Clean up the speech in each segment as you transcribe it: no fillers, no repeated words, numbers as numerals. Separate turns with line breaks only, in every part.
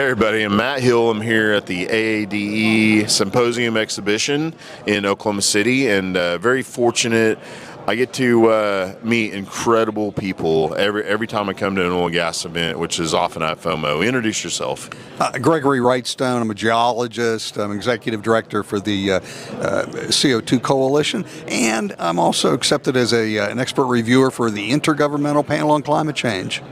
everybody, I'm Matt Hill. I'm here at the AADE Symposium exhibition in Oklahoma City, and very fortunate. I get to meet incredible people every time I come to an oil and gas event, which is often at FOMO. Introduce yourself.
Gregory Wrightstone. I'm a geologist. I'm executive director for the CO2 Coalition, and I'm also accepted as an expert reviewer for the Intergovernmental Panel on Climate Change.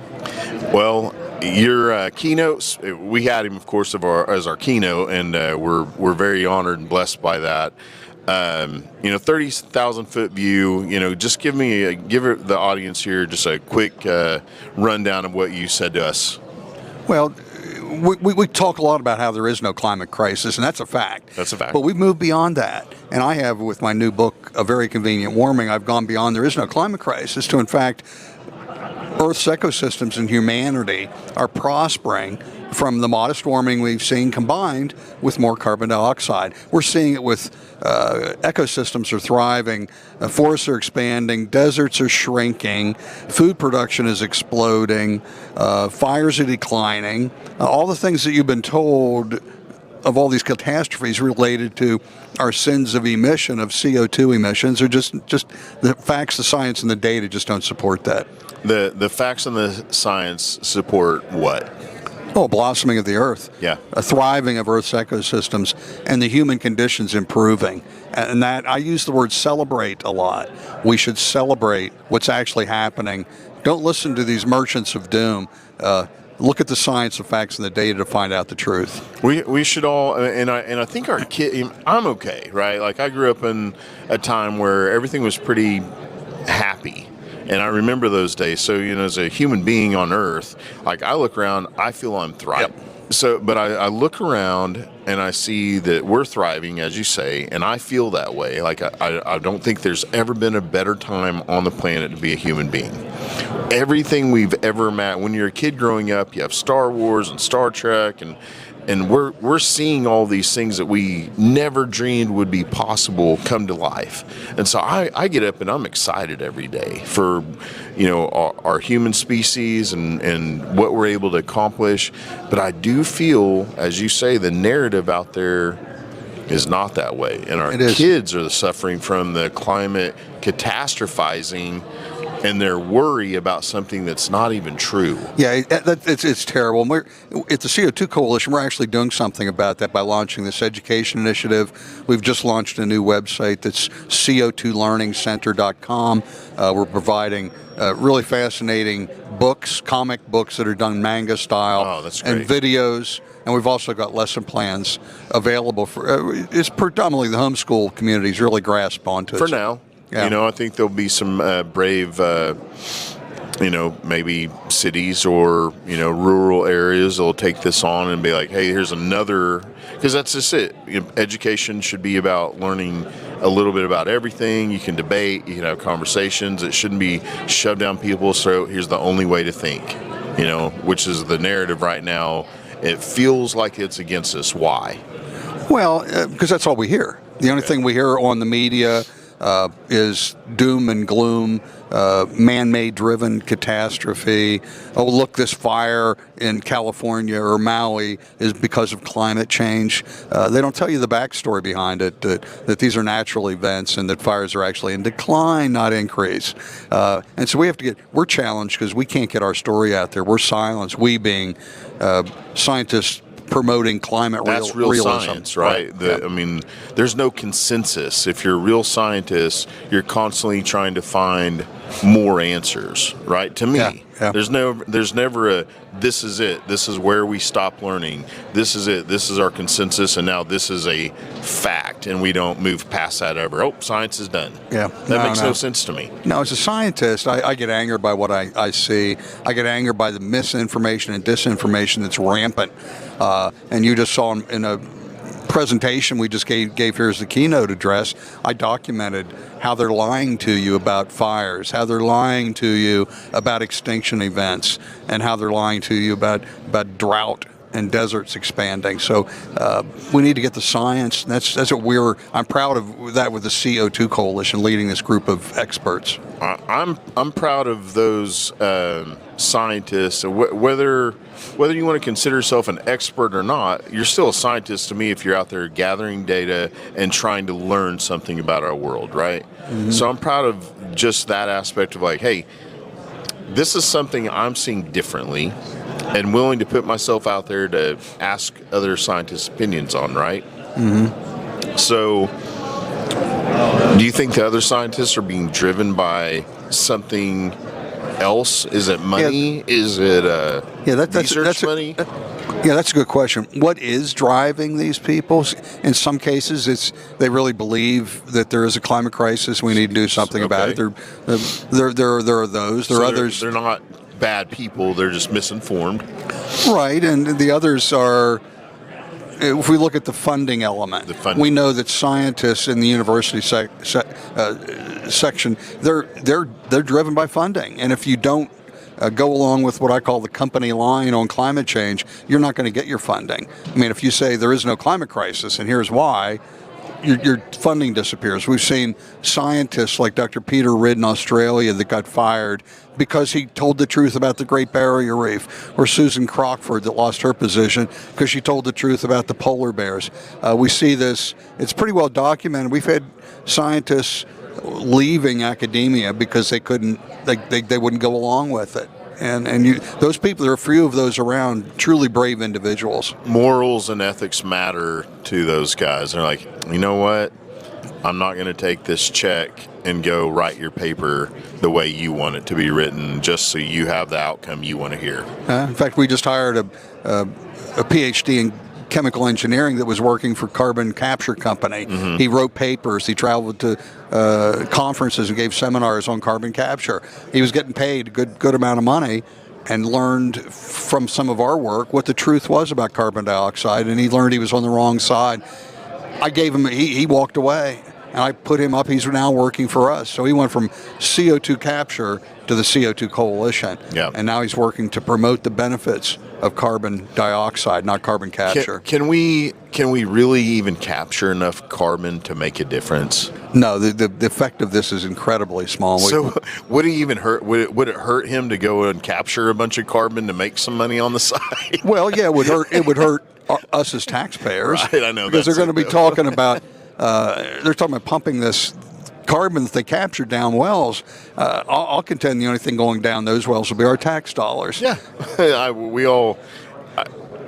Well, your keynotes, we had him, of course, as our keynote, and we're very honored and blessed by that. 30,000 foot view. Just give the audience here just a quick rundown of what you said to us.
Well, we talk a lot about how there is no climate crisis, and that's a fact.
That's a fact.
But we've moved beyond that. And I have, with my new book, A Very Convenient Warming, I've gone beyond there is no climate crisis to, in fact, Earth's ecosystems and humanity are prospering from the modest warming we've seen combined with more carbon dioxide. We're seeing it with ecosystems are thriving, forests are expanding, deserts are shrinking, food production is exploding, fires are declining. All the things that you've been told of all these catastrophes related to our sins of emission, of CO2 emissions, are just the facts, the science, and the data just don't support that.
The facts and the science support what?
Oh, blossoming of the earth.
Yeah.
A thriving of Earth's ecosystems and the human conditions improving. And that, I use the word celebrate a lot. We should celebrate what's actually happening. Don't listen to these merchants of doom. Look at the science, the facts, and the data to find out the truth.
We should all, and I think our kid, I'm okay, right? Like, I grew up in a time where everything was pretty happy. And I remember those days. So, as a human being on Earth, like, I look around, I feel I'm thriving. Yep. So, but I look around and I see that we're thriving, as you say, and I feel that way. Like, I don't think there's ever been a better time on the planet to be a human being. Everything we've ever met, when you're a kid growing up, you have Star Wars and Star Trek, and we're seeing all these things that we never dreamed would be possible come to life. And so I get up and I'm excited every day for, our human species and what we're able to accomplish. But I do feel, as you say, the narrative out there is not that way. And our kids are suffering from the climate catastrophizing and their worry about something that's not even true.
Yeah, it's terrible. And at the CO2 Coalition, we're actually doing something about that by launching this education initiative. We've just launched a new website that's co2learningcenter.com. We're providing really fascinating books, comic books that are done manga style, and videos. And we've also got lesson plans available for, it's predominantly the homeschool communities really grasp onto it.
For now. Yeah. I think there'll be some brave, maybe cities or, rural areas that'll take this on and be like, hey, here's another, because that's just it. Education should be about learning a little bit about everything. You can debate, you can have conversations. It shouldn't be shoved down people's throat. Here's the only way to think, which is the narrative right now. It feels like it's against us. Why?
Well, because that's all we hear. The only thing we hear on the media is doom and gloom, man-made driven catastrophe. Oh, look, this fire in California or Maui is because of climate change. They don't tell you the backstory behind it, that these are natural events and that fires are actually in decline, not increase. And so we're challenged because we can't get our story out there. We're silenced, we being scientists promoting climate
realism. That's real science, right? I mean, there's no consensus. If you're a real scientist, you're constantly trying to find more answers, right? To me, there's never a, this is it. This is where we stop learning. This is it. This is our consensus, and now this is a fact, and we don't move past that ever. Oh, science is done.
Yeah.
That makes no sense to me.
No, as a scientist, I get angered by what I see. I get angered by the misinformation and disinformation that's rampant. And you just saw in a presentation we just gave here as the keynote address, I documented how they're lying to you about fires, how they're lying to you about extinction events, and how they're lying to you about drought and deserts expanding. So we need to get the science. And that's what I'm proud of that with the CO2 Coalition leading this group of experts.
I'm proud of those scientists. Whether you want to consider yourself an expert or not, you're still a scientist to me if you're out there gathering data and trying to learn something about our world, right? Mm-hmm. So I'm proud of just that aspect of like, hey, this is something I'm seeing differently and willing to put myself out there to ask other scientists' opinions on, right? Mm-hmm. So do you think the other scientists are being driven by something else? Is it money? Is it research money?
That's a good question. What is driving these people? In some cases, they really believe that there is a climate crisis. We need to do something about it. There are those. There are others.
They're not bad people. They're just misinformed. Right,
and the others are. If we look at the funding element, we know that scientists in the university section, they're driven by funding, and if you don't go along with what I call the company line on climate change, you're not going to get your funding. I mean, if you say there is no climate crisis and here's why, your funding disappears. We've seen scientists like Dr. Peter Ridd in Australia that got fired because he told the truth about the Great Barrier Reef, or Susan Crockford that lost her position because she told the truth about the polar bears. We see this, it's pretty well documented. We've had scientists leaving academia because they wouldn't go along with it. And those people, there are a few of those around, truly brave individuals.
Morals and ethics matter to those guys. They're like, you know what? I'm not going to take this check and go write your paper the way you want it to be written just so you have the outcome you want to hear.
In fact, we just hired a PhD in chemical engineering that was working for carbon capture company. Mm-hmm. He wrote papers. He traveled to conferences and gave seminars on carbon capture. He was getting paid a good amount of money and learned from some of our work what the truth was about carbon dioxide, and he learned he was on the wrong side. I gave him, he walked away, and I put him up. He's now working for us. So he went from CO2 capture to the CO2 Coalition.
Yeah.
And now he's working to promote the benefits of carbon dioxide, not carbon capture.
Can we really even capture enough carbon to make a difference?
No, the effect of this is incredibly small.
So would it even hurt? Would it hurt him to go and capture a bunch of carbon to make some money on the side?
Well, yeah, it would hurt. It would hurt us as taxpayers.
Right, I know.
Because they're going to be talking about, they're talking about pumping this carbon that they capture down wells. I'll contend the only thing going down those wells will be our tax dollars.
Yeah,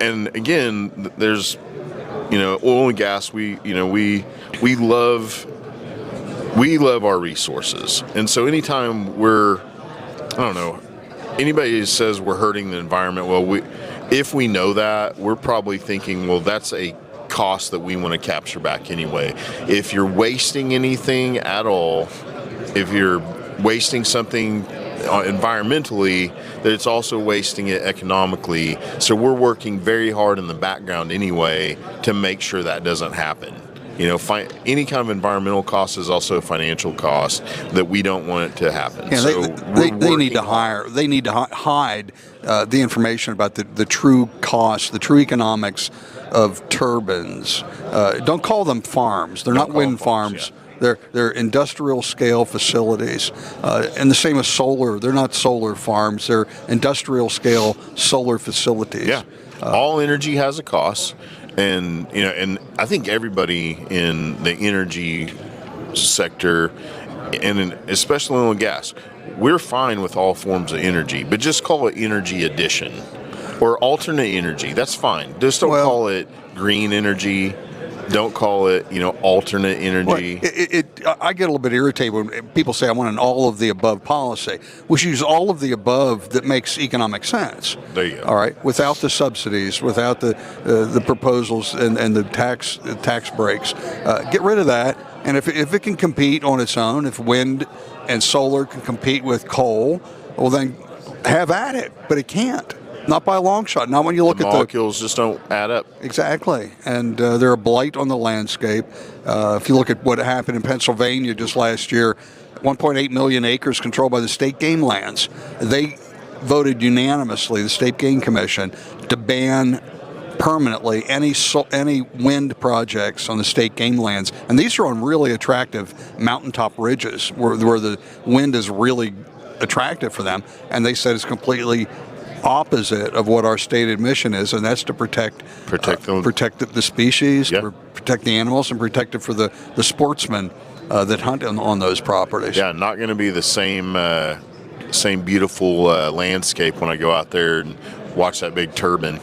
and again, there's, oil and gas. We love our resources, and so anytime anybody says we're hurting the environment, if we know that, we're probably thinking, well, that's a cost that we want to capture back anyway. If you're wasting anything at all, if you're wasting something environmentally, that it's also wasting it economically. So we're working very hard in the background anyway to make sure that doesn't happen. Any kind of environmental cost is also a financial cost that we don't want it to happen.
Yeah,
so
they need to hire. They need to hide the information about the true cost, the true economics of turbines. Don't call them farms. They're not wind farms. Yeah. They're industrial scale facilities. And the same as solar. They're not solar farms. They're industrial scale solar facilities.
Yeah. All energy has a cost. And I think everybody in the energy sector, and especially oil and gas, we're fine with all forms of energy, but just call it energy addition or alternate energy. That's fine. Just don't call it green energy. Don't call it, alternate energy.
I get a little bit irritated when people say I want an all of the above policy. We should use all of the above that makes economic sense.
There you go.
All right, without the subsidies, without the proposals and the tax breaks. Get rid of that. And if it can compete on its own, if wind and solar can compete with coal, well then have at it. But it can't. Not by a long shot. Not when you look at the
molecules just don't add up.
Exactly, and they're a blight on the landscape. If you look at what happened in Pennsylvania just last year, 1.8 million acres controlled by the state game lands. They voted unanimously, the State Game Commission, to ban permanently any wind projects on the state game lands, and these are on really attractive mountaintop ridges where the wind is really attractive for them, and they said it's completely opposite of what our stated mission is, and that's to protect the species, protect the animals, and protect it for the sportsmen that hunt on those properties.
Yeah, not going to be the same beautiful landscape when I go out there and watch that big turbine.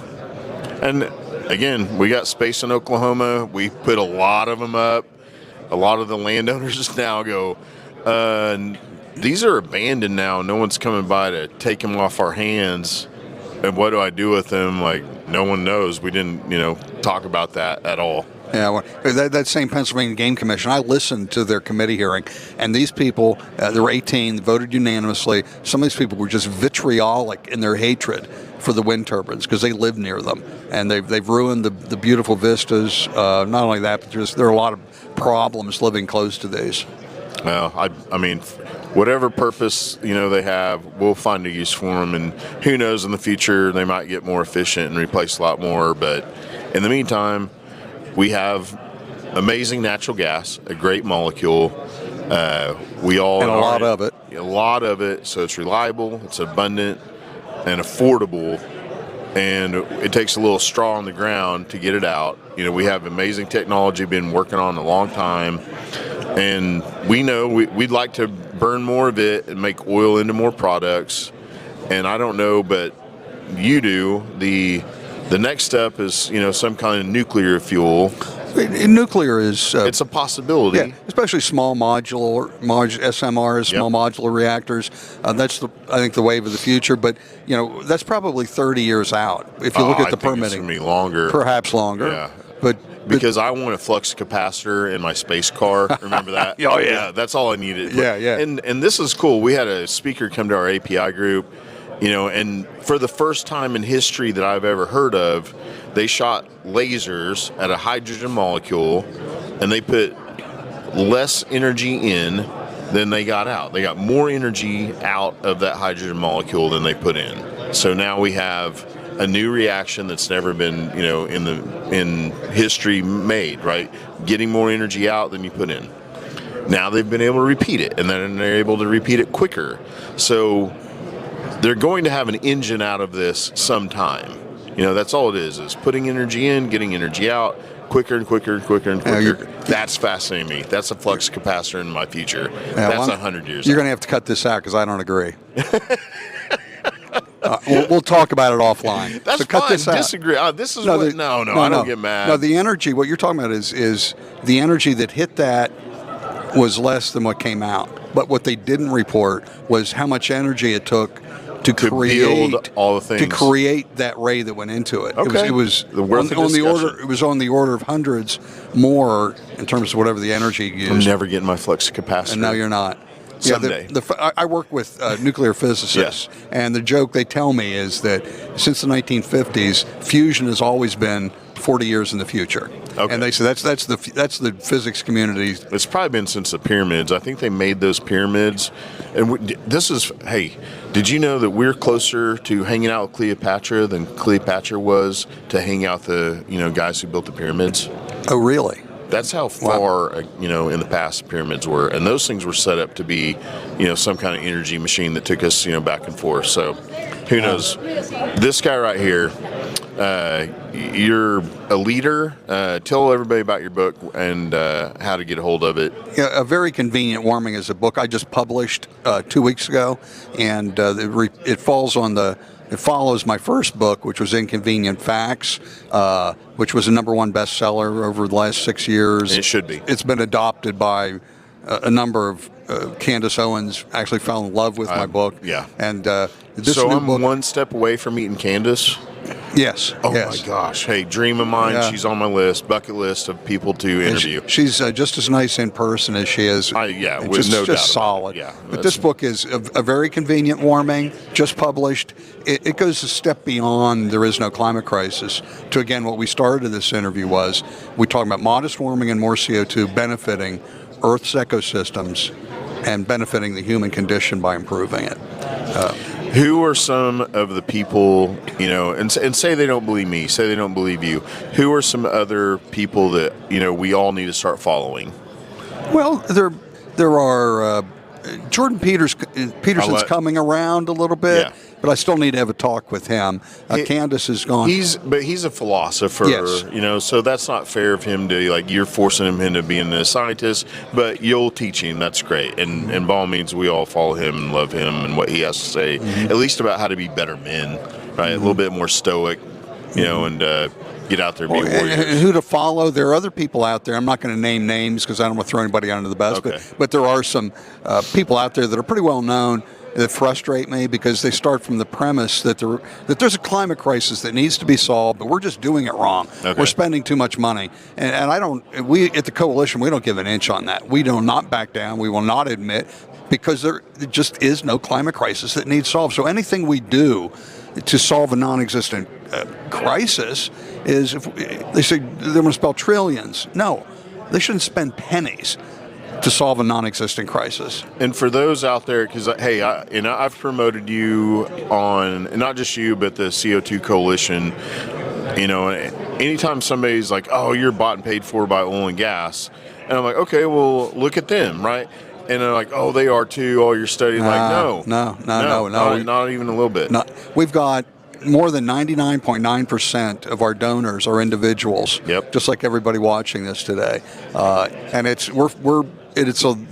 And again, we got space in Oklahoma. We put a lot of them up. A lot of the landowners now go, these are abandoned now. No one's coming by to take them off our hands. And what do I do with them? Like, no one knows. We didn't, talk about that at all.
Yeah, well, that same Pennsylvania Game Commission, I listened to their committee hearing, and these people, there were 18, voted unanimously. Some of these people were just vitriolic in their hatred for the wind turbines because they live near them, and they've ruined the beautiful vistas. Not only that, but there are a lot of problems living close to these.
Well, I mean, whatever purpose they have, we'll find a use for them, and who knows, in the future they might get more efficient and replace a lot more. But in the meantime, we have amazing natural gas, a great molecule. We all
and a lot of it.
So it's reliable, it's abundant, and affordable. And it takes a little straw on the ground to get it out. We have amazing technology, been working on a long time. And we know we'd like to burn more of it and make oil into more products. And I don't know, but you do. The next step is, some kind of nuclear fuel.
Nuclear is...
it's a possibility.
Yeah, especially small modular SMRs, small modular reactors. That's, I think, the wave of the future. But, that's probably 30 years out. If you look at the permitting.
It's going to be longer.
Perhaps longer.
Yeah. Because I want a flux capacitor in my space car. Remember that?
Oh, yeah.
That's all I needed.
Yeah.
And this is cool. We had a speaker come to our API group, and for the first time in history that I've ever heard of, they shot lasers at a hydrogen molecule, and they put less energy in than they got out. They got more energy out of that hydrogen molecule than they put in. So now we have a new reaction that's never been, in history made, right? Getting more energy out than you put in. Now they've been able to repeat it, and then they're able to repeat it quicker. So they're going to have an engine out of this sometime. That's all it is putting energy in, getting energy out, quicker and quicker and quicker and quicker. That's fascinating me. That's a flux capacitor in my future. That's 100 years.
You're going to have to cut this out because I don't agree. We'll talk about it offline.
That's
so cut
fine.
This out.
Disagree. I don't get mad.
No, the energy. What you're talking about is the energy that hit that was less than what came out. But what they didn't report was how much energy it took to create
build all the things,
to create that ray that went into it.
Okay.
It was
on
the order. It was on the order of hundreds more in terms of whatever the energy used.
I'm never getting my flux capacitor.
And now you're not.
Someday.
I work with nuclear physicists, and the joke they tell me is that since the 1950s, fusion has always been 40 years in the future.
Okay.
And they say that's the physics community.
It's probably been since the pyramids. I think they made those pyramids. And did you know that we're closer to hanging out with Cleopatra than Cleopatra was to hang out the guys who built the pyramids?
Oh, really?
That's how far, in the past pyramids were. And those things were set up to be, some kind of energy machine that took us, back and forth. So who knows? This guy right here, you're a leader. Tell everybody about your book and how to get a hold of it.
Yeah, A Very Convenient Warming is a book I just published 2 weeks ago. And it follows my first book, which was Inconvenient Facts, which was a #1 bestseller over the last 6 years.
And it should be.
It's been adopted by a number of Candace Owens actually fell in love with my book.
Yeah.
And
so I'm one step away from meeting Candace.
Yes.
Oh
yes.
my gosh! Hey, dream of mine.
Yeah.
She's on my bucket list of people to interview.
She's just as nice in person as she is.
With no doubt.
Just solid.
Yeah.
But this book is a very convenient warming, just published. It goes a step beyond there is no climate crisis to, again, what we started this interview was we talk about modest warming and more CO2 benefiting Earth's ecosystems and benefiting the human condition by improving it.
Who are some of the people, and say they don't believe me, say they don't believe you, who are some other people that, we all need to start following?
Well, there are Jordan Peterson's coming around a little bit, but I still need to have a talk with him. Candace is gone.
He's a philosopher,
yes.
So that's not fair of him to, you're forcing him into being a scientist, but you'll teach him. That's great. And by all means, we all follow him and love him and what he has to say, at least about how to be better men, right? A little bit more stoic, and get out there and be warriors.
And who to follow? There are other people out there. I'm not going to name names because I don't want to throw anybody under the bus, but there are some people out there that are pretty well known that frustrate me because they start from the premise that there's a climate crisis that needs to be solved, but we're just doing it wrong. We're spending too much money. And we at the Coalition, we don't give an inch on that. We do not back down. We will not admit, because there just is no climate crisis that needs solved. So anything we do to solve a non-existent crisis is, if they say they want to spell trillions. No, they shouldn't spend pennies to solve a non-existent crisis.
And for those out there, because hey, I've promoted you on, and not just you, but the CO2 Coalition. Anytime somebody's like, "Oh, you're bought and paid for by oil and gas," and I'm like, "Okay, well, look at them, right?" And they're like, "Oh, they are too. Oh, you're studying." No, not even a little bit.
We've got more than 99.9% of our donors are individuals.
Yep.
Just like everybody watching this today, and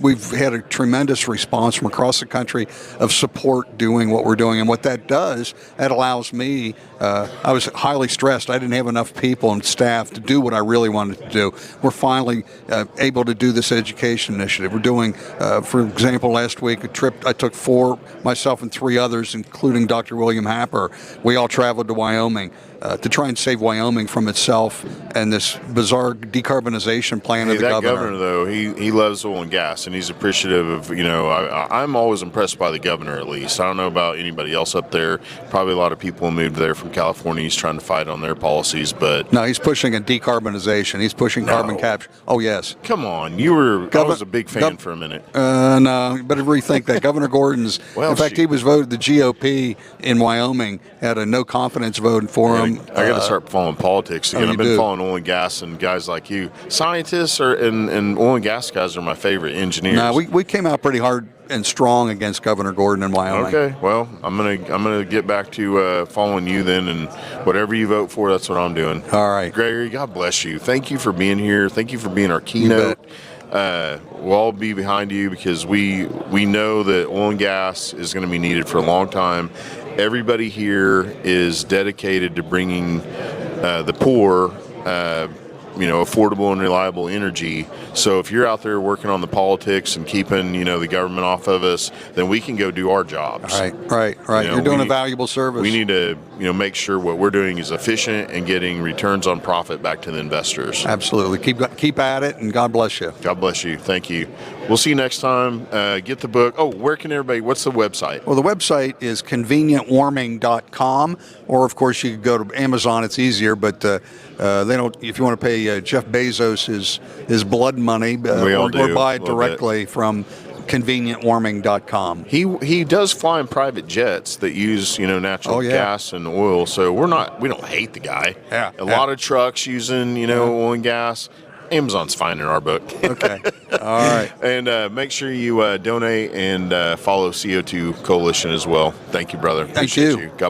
we've had a tremendous response from across the country of support doing what we're doing, and what that does, that allows me. I was highly stressed. I didn't have enough people and staff to do what I really wanted to do. We're finally able to do this education initiative. We're doing, for example, last week a trip. I took myself and 3 others, including Dr. William Happer. We all traveled to Wyoming to try and save Wyoming from itself and this bizarre decarbonization plan of the governor.
That governor, though, he loves oil and gas, and he's appreciative of, I'm always impressed by the governor, at least. I don't know about anybody else up there. Probably a lot of people moved there from California. He's trying to fight on their policies, but...
No, he's pushing a decarbonization. He's pushing carbon capture. Oh, yes.
Come on. I was a big fan for a minute.
No, you better rethink that. Governor Gordon's... in fact, he was voted, the GOP in Wyoming had a no confidence vote for him.
I got to start following politics again. I've been following oil and gas and guys like you. Scientists and oil and gas guys are my favorite. Engineers.
No, we came out pretty hard and strong against Governor Gordon in Wyoming.
Okay, well, I'm gonna get back to following you then, and whatever you vote for, that's what I'm doing.
All right,
Gregory, God bless you. Thank you for being here. Thank you for being our keynote. We'll all be behind you because we know that oil and gas is going to be needed for a long time. Everybody here is dedicated to bringing the poor, affordable and reliable energy. So if you're out there working on the politics and keeping, the government off of us, then we can go do our jobs.
Right. You're doing a valuable service.
We need to, make sure what we're doing is efficient and getting returns on profit back to the investors.
Absolutely. Keep at it, and God bless you.
God bless you. Thank you. We'll see you next time. Get the book. Oh, what's the website?
Well, the website is convenientwarming.com, or of course you could go to Amazon. It's easier, but they don't. If you want to pay Jeff Bezos his blood money, or buy it directly from convenientwarming.com.
He does fly in private jets that use natural gas and oil, so we don't hate the guy. A lot of trucks using oil and gas. Amazon's fine in our book.
Okay. All right.
And make sure you donate and follow CO2 Coalition as well. Thank you, brother. Appreciate you. God